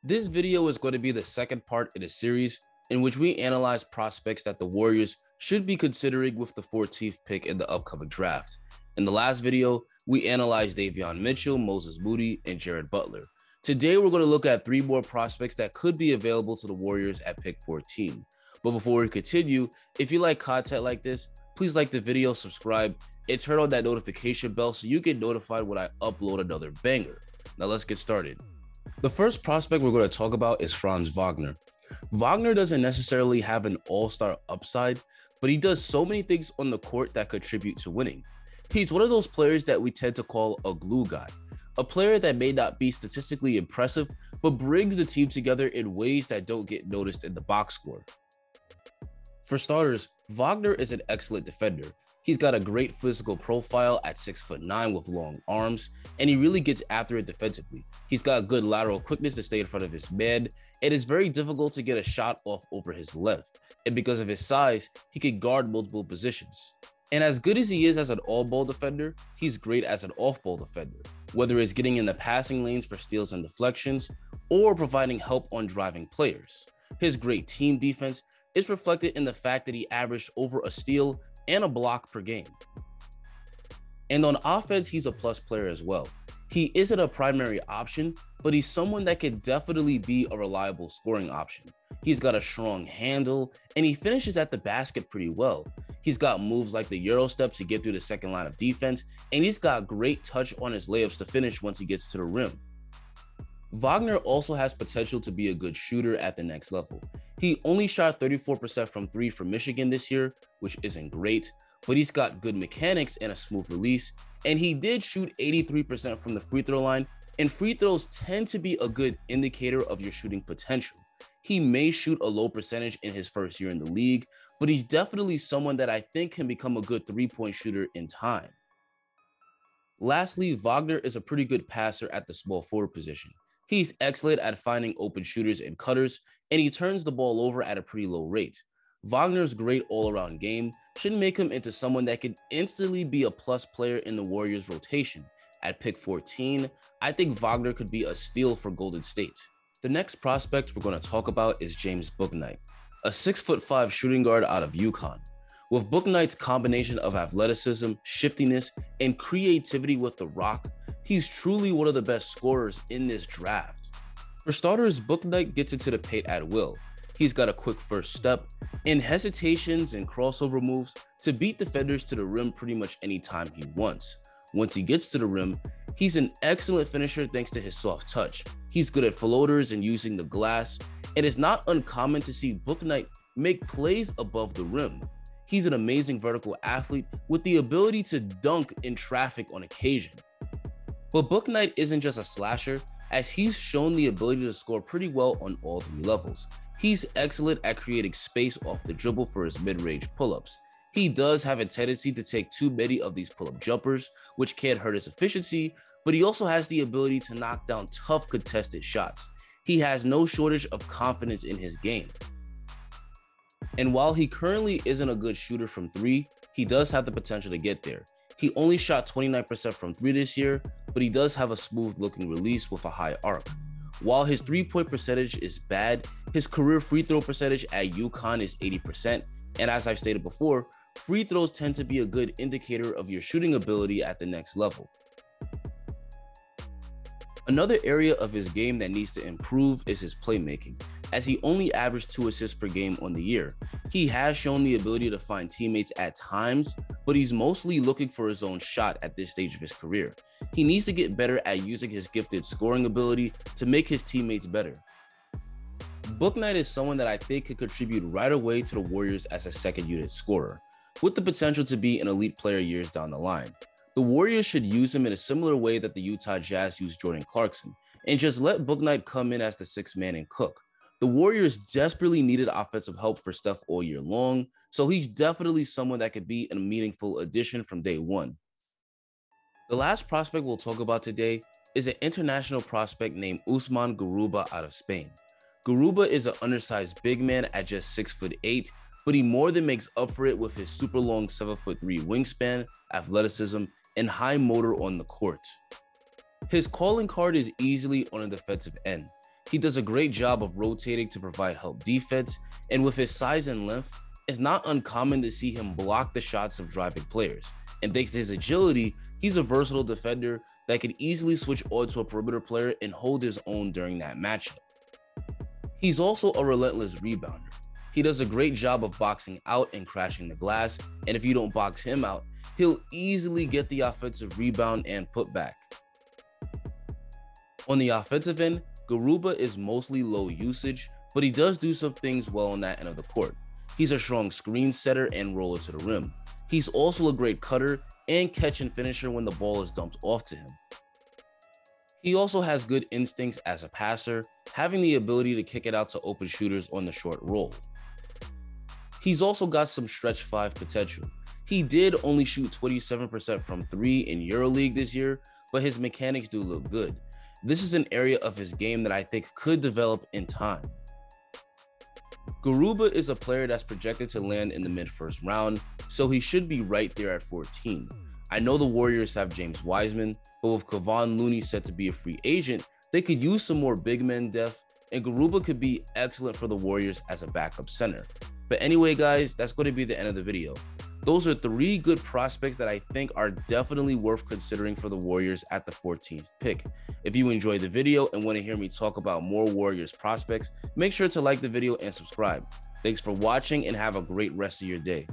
This video is going to be the second part in a series in which we analyze prospects that the Warriors should be considering with the 14th pick in the upcoming draft. In the last video, we analyzed Davion Mitchell, Moses Moody, and Jared Butler. Today, we're going to look at 3 more prospects that could be available to the Warriors at pick 14. But before we continue, if you like content like this, please like the video, subscribe, and turn on that notification bell so you get notified when I upload another banger. Now let's get started. The first prospect we're going to talk about is Franz Wagner. Wagner doesn't necessarily have an all-star upside, but he does so many things on the court that contribute to winning. He's one of those players that we tend to call a glue guy, a player that may not be statistically impressive, but brings the team together in ways that don't get noticed in the box score. For starters, Wagner is an excellent defender. He's got a great physical profile at 6'9" with long arms, and he really gets after it defensively. He's got good lateral quickness to stay in front of his man. It is very difficult to get a shot off over his length, and because of his size, he can guard multiple positions. And as good as he is as an all-ball defender, he's great as an off-ball defender, whether it's getting in the passing lanes for steals and deflections, or providing help on driving players. His great team defense is reflected in the fact that he averaged over a steal and a block per game. And on offense, he's a plus player as well. He isn't a primary option, but he's someone that can definitely be a reliable scoring option. He's got a strong handle, and he finishes at the basket pretty well. He's got moves like the Euro step to get through the second line of defense, and he's got great touch on his layups to finish once he gets to the rim. Wagner also has potential to be a good shooter at the next level. He only shot 34% from 3 for Michigan this year, which isn't great, but he's got good mechanics and a smooth release, and he did shoot 83% from the free throw line, and free throws tend to be a good indicator of your shooting potential. He may shoot a low percentage in his first year in the league, but he's definitely someone that I think can become a good three-point shooter in time. Lastly, Wagner is a pretty good passer at the small forward position. He's excellent at finding open shooters and cutters, and he turns the ball over at a pretty low rate. Wagner's great all-around game should make him into someone that can instantly be a plus player in the Warriors rotation. At pick 14, I think Wagner could be a steal for Golden State. The next prospect we're going to talk about is James Bouknight, a 6'5" shooting guard out of UConn. With Bouknight's combination of athleticism, shiftiness, and creativity with the rock, he's truly one of the best scorers in this draft. For starters, Bouknight gets into the paint at will. He's got a quick first step, and hesitations and crossover moves to beat defenders to the rim pretty much anytime he wants. Once he gets to the rim, he's an excellent finisher thanks to his soft touch. He's good at floaters and using the glass, and it's not uncommon to see Bouknight make plays above the rim. He's an amazing vertical athlete with the ability to dunk in traffic on occasion. But Bouknight isn't just a slasher, as he's shown the ability to score pretty well on all 3 levels. He's excellent at creating space off the dribble for his mid-range pull-ups. He does have a tendency to take too many of these pull-up jumpers, which can hurt his efficiency, but he also has the ability to knock down tough contested shots. He has no shortage of confidence in his game. And while he currently isn't a good shooter from 3, he does have the potential to get there. He only shot 29% from 3 this year, but he does have a smooth-looking release with a high arc. While his 3-point percentage is bad, his career free throw percentage at UConn is 80%, and as I've stated before, free throws tend to be a good indicator of your shooting ability at the next level. Another area of his game that needs to improve is his playmaking, as he only averaged 2 assists per game on the year. He has shown the ability to find teammates at times, but he's mostly looking for his own shot at this stage of his career. He needs to get better at using his gifted scoring ability to make his teammates better. Bouknight is someone that I think could contribute right away to the Warriors as a second unit scorer, with the potential to be an elite player years down the line. The Warriors should use him in a similar way that the Utah Jazz used Jordan Clarkson, and just let Bouknight come in as the 6th man and cook. The Warriors desperately needed offensive help for Steph all year long, so he's definitely someone that could be a meaningful addition from day one. The last prospect we'll talk about today is an international prospect named Umar Garuba out of Spain. Garuba is an undersized big man at just 6'8", but he more than makes up for it with his super long 7'3" wingspan, athleticism, and high motor on the court. His calling card is easily on a defensive end. He does a great job of rotating to provide help defense, and with his size and length, it's not uncommon to see him block the shots of driving players. And thanks to his agility, he's a versatile defender that can easily switch onto a perimeter player and hold his own during that matchup. He's also a relentless rebounder. He does a great job of boxing out and crashing the glass, and if you don't box him out, he'll easily get the offensive rebound and put back. On the offensive end, Garuba is mostly low usage, but he does do some things well on that end of the court. He's a strong screen setter and roller to the rim. He's also a great cutter and catch and finisher when the ball is dumped off to him. He also has good instincts as a passer, having the ability to kick it out to open shooters on the short roll. He's also got some stretch 5 potential. He did only shoot 27% from 3 in EuroLeague this year, but his mechanics do look good. This is an area of his game that I think could develop in time. Garuba is a player that's projected to land in the mid-first round, so he should be right there at 14. I know the Warriors have James Wiseman, but with Kevon Looney set to be a free agent, they could use some more big men depth, and Garuba could be excellent for the Warriors as a backup center. But anyway, guys, that's going to be the end of the video. Those are 3 good prospects that I think are definitely worth considering for the Warriors at the 14th pick. If you enjoyed the video and want to hear me talk about more Warriors prospects, make sure to like the video and subscribe. Thanks for watching and have a great rest of your day.